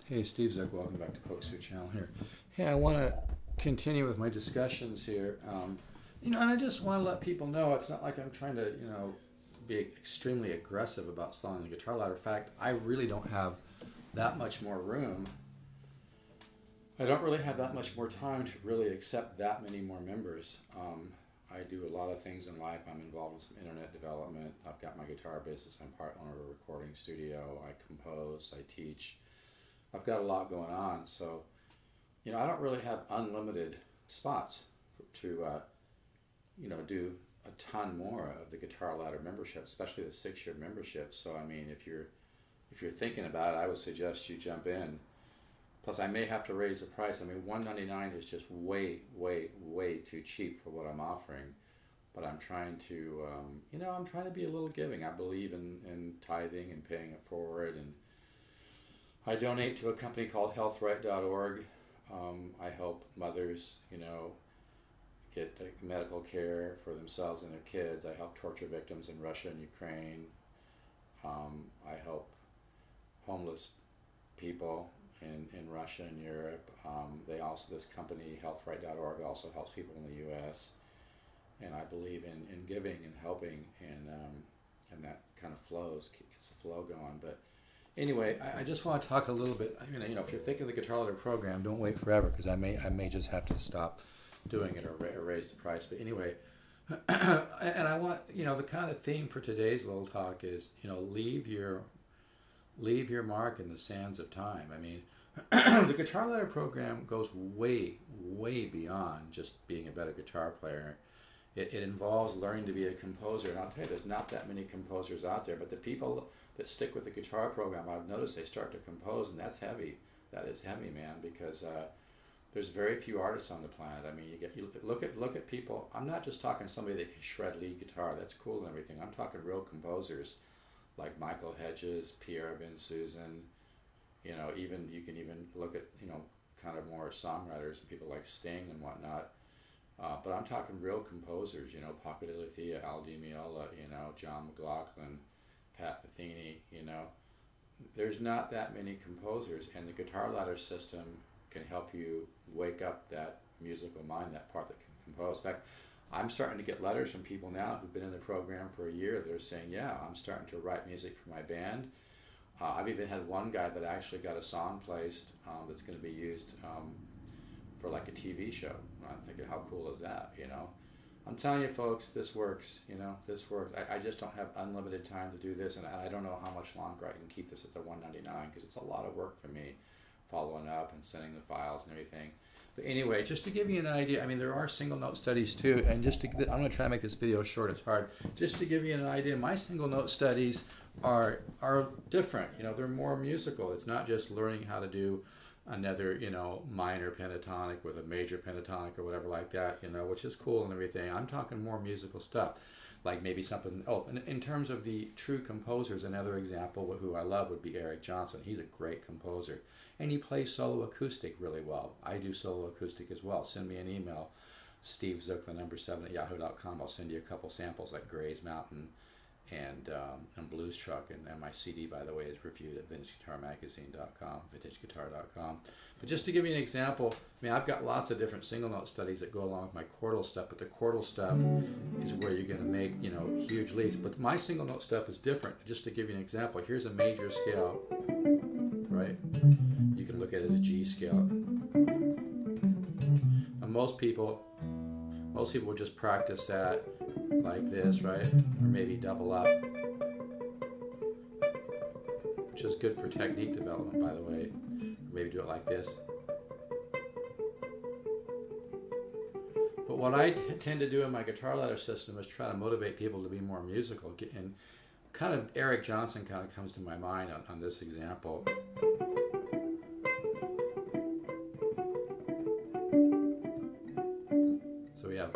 Hey, Steve Zuck, welcome back to Pokesue Channel here. Hey, I want to continue with my discussions here. And I just want to let people know it's not like I'm trying to, be extremely aggressive about selling the guitar ladder. In fact, I really don't have that much more room. I don't really have that much more time to really accept that many more members. I do a lot of things in life. I'm involved in some internet development. I've got my guitar business. I'm part owner of a recording studio. I compose. I teach. I've got a lot going on. So, I don't really have unlimited spots to, do a ton more of the Guitar Ladder membership, especially the 6-year membership. So, I mean, if you're thinking about it, I would suggest you jump in. Plus, I may have to raise the price. I mean, $199 is just way, way, way too cheap for what I'm offering. But I'm trying to, I'm trying to be a little giving. I believe in tithing and paying it forward. And I donate to a company called healthright.org. I help mothers, get medical care for themselves and their kids. I help torture victims in Russia and Ukraine. I help homeless people in Russia and Europe. This company, healthright.org, also helps people in the U.S. And I believe in giving and helping, and that kind of flows, gets the flow going. But anyway, I just want to talk a little bit. If you're thinking of the Guitar Ladder program, don't wait forever, because I may just have to stop doing it or raise the price. But anyway, and I want the kind of theme for today's little talk is leave your mark in the sands of time. I mean, the Guitar Ladder program goes way, way beyond just being a better guitar player. It involves learning to be a composer. And I'll tell you, there's not that many composers out there, but the people that stick with the guitar program, I've noticed they start to compose, and that's heavy. That is heavy, man, because there's very few artists on the planet. I mean, you look at people. I'm not just talking somebody that can shred lead guitar. That's cool and everything. I'm talking real composers like Michael Hedges, Pierre Ben Susan. Even you can even look at kind of more songwriters, people like Sting and whatnot. But I'm talking real composers. Paco de Lucia, Al Di Meola, John McLaughlin, Pat Metheny. There's not that many composers, and the Guitar Ladder system can help you wake up that musical mind, that part that can compose. In fact, I'm starting to get letters from people now who've been in the program for a year. They're saying, yeah, I'm starting to write music for my band. I've even had one guy that actually got a song placed that's going to be used for like a TV show. I'm thinking, how cool is that, I'm telling you, folks, this works, this works. I just don't have unlimited time to do this, and I don't know how much longer I can keep this at the $199, because it's a lot of work for me, following up and sending the files and everything. But anyway, just to give you an idea, I mean, there are single note studies too, and I'm going to try to make this video short. It's hard. Just to give you an idea, my single note studies are different. They're more musical. It's not just learning how to do another, minor pentatonic with a major pentatonic or whatever like that, which is cool and everything. I'm talking more musical stuff, like maybe something. Oh, and in terms of the true composers, another example who I love would be Eric Johnson. He's a great composer, and he plays solo acoustic really well. I do solo acoustic as well. Send me an email, stevezook7@yahoo.com. I'll send you a couple samples like Gray's Mountain and Blues Truck, and my CD, by the way, is reviewed at vintageguitarmagazine.com, vintageguitar.com. But just to give you an example, I mean, I've got lots of different single note studies that go along with my chordal stuff, but the chordal stuff is where you're going to make, huge leaps. But my single note stuff is different. Just to give you an example, here's a major scale, right? You can look at it as a G scale. And most people would just practice that like this, right? Or maybe double up, which is good for technique development, by the way. Or maybe do it like this. But what I tend to do in my Guitar Ladder system is try to motivate people to be more musical. And kind of Eric Johnson kind of comes to my mind on this example. So we have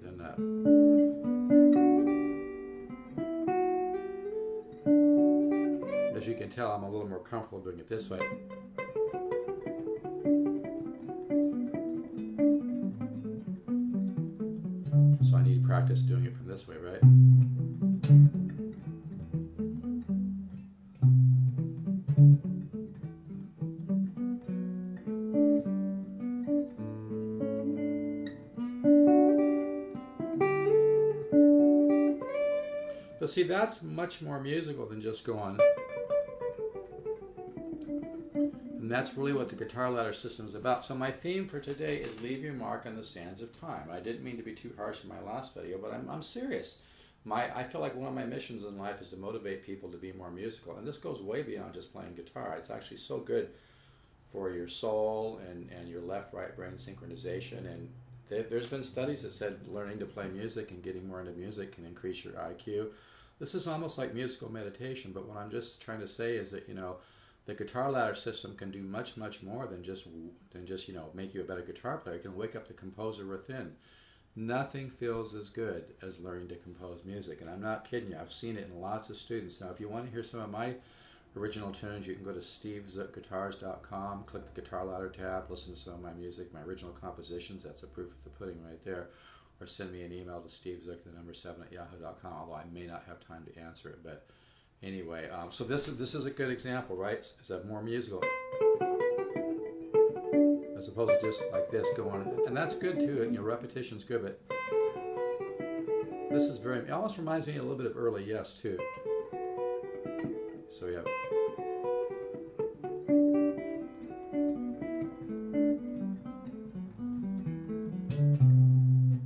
then can tell, I'm a little more comfortable doing it this way. So I need practice doing it from this way, right? But see, that's much more musical than just going. And that's really what the guitar ladder system is about. So my theme for today is leave your mark on the sands of time. I didn't mean to be too harsh in my last video, but I'm serious. I feel like one of my missions in life is to motivate people to be more musical. And this goes way beyond just playing guitar. It's actually so good for your soul and your left-right brain synchronization. And there's been studies that said learning to play music and getting more into music can increase your IQ. This is almost like musical meditation, but what I'm just trying to say is that, you know, the guitar ladder system can do much, much more than just you know, make you a better guitar player. It can wake up the composer within. Nothing feels as good as learning to compose music, and I'm not kidding you. I've seen it in lots of students. Now, if you want to hear some of my original tunes, you can go to stevezookguitars.com, click the Guitar Ladder tab, listen to some of my music, my original compositions. That's the proof of the pudding right there. Or send me an email to stevezook7@yahoo.com, although I may not have time to answer it. But anyway, so this is a good example, right? It's a more musical, as opposed to just like this going, and that's good too. You know, repetition's good, but this is very. It almost reminds me a little bit of Early Yes too. So we have.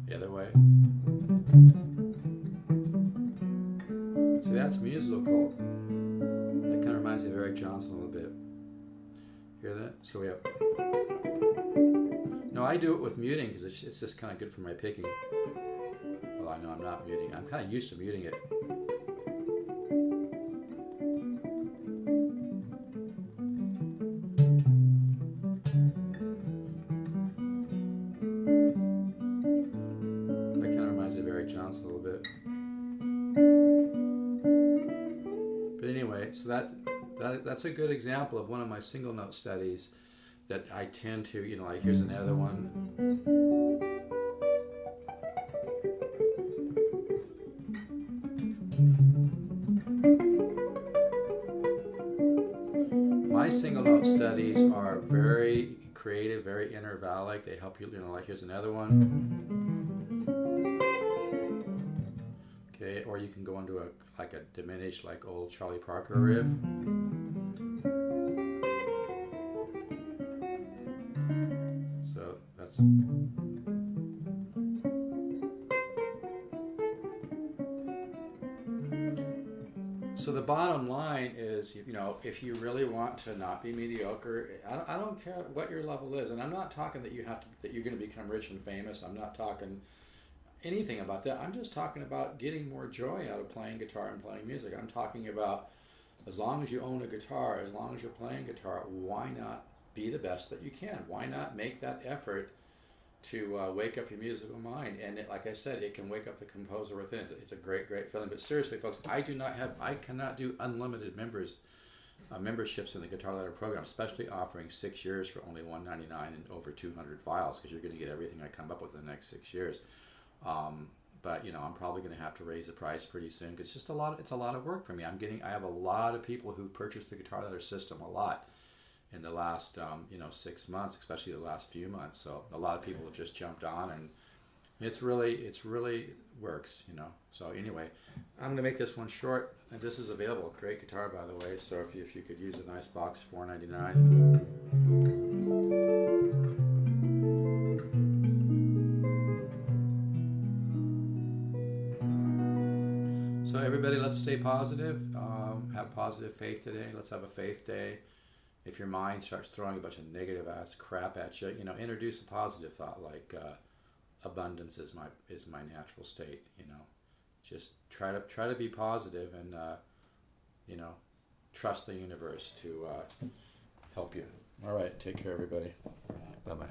The other way. See, that's musical. That kind of reminds me of Eric Johnson a little bit. Hear that? So we have. No, I do it with muting because it's just kind of good for my picking. Well, I know I'm not muting. I'm kind of used to muting it. That kind of reminds me of Eric Johnson a little bit. But anyway, so that's a good example of one of my single note studies that I tend to, you know, like here's another one. My single note studies are very creative, very intervallic. They help you, you know, like here's another one. Okay, or you can go into a diminished, like old Charlie Parker riff. So that's. So the bottom line is, you know, if you really want to not be mediocre, I don't care what your level is, and I'm not talking that that you're going to become rich and famous. I'm not talking anything about that. I'm just talking about getting more joy out of playing guitar and playing music. I'm talking about, as long as you own a guitar, as long as you're playing guitar, why not be the best that you can? Why not make that effort to wake up your musical mind? And like I said, it can wake up the composer within. It's a great, great feeling. But seriously, folks, I cannot do unlimited memberships in the Guitar Ladder program, especially offering 6 years for only $199 and over 200 files, because you're going to get everything I come up with in the next 6 years. But you know, I'm probably going to have to raise the price pretty soon, because it's a lot of work for me. I have a lot of people who purchased the Guitar Ladder system a lot in the last 6 months, especially the last few months. So a lot of people have just jumped on, and it's really works, you know. So anyway, I'm going to make this one short, and this is available. Great guitar, by the way. So if you could use a nice box, $4.99. So everybody, let's stay positive. Have positive faith today. Let's have a faith day. If your mind starts throwing a bunch of negative ass crap at you, you know, introduce a positive thought like abundance is my natural state. You know, just try to be positive and you know, trust the universe to help you. All right, take care, everybody. Bye bye.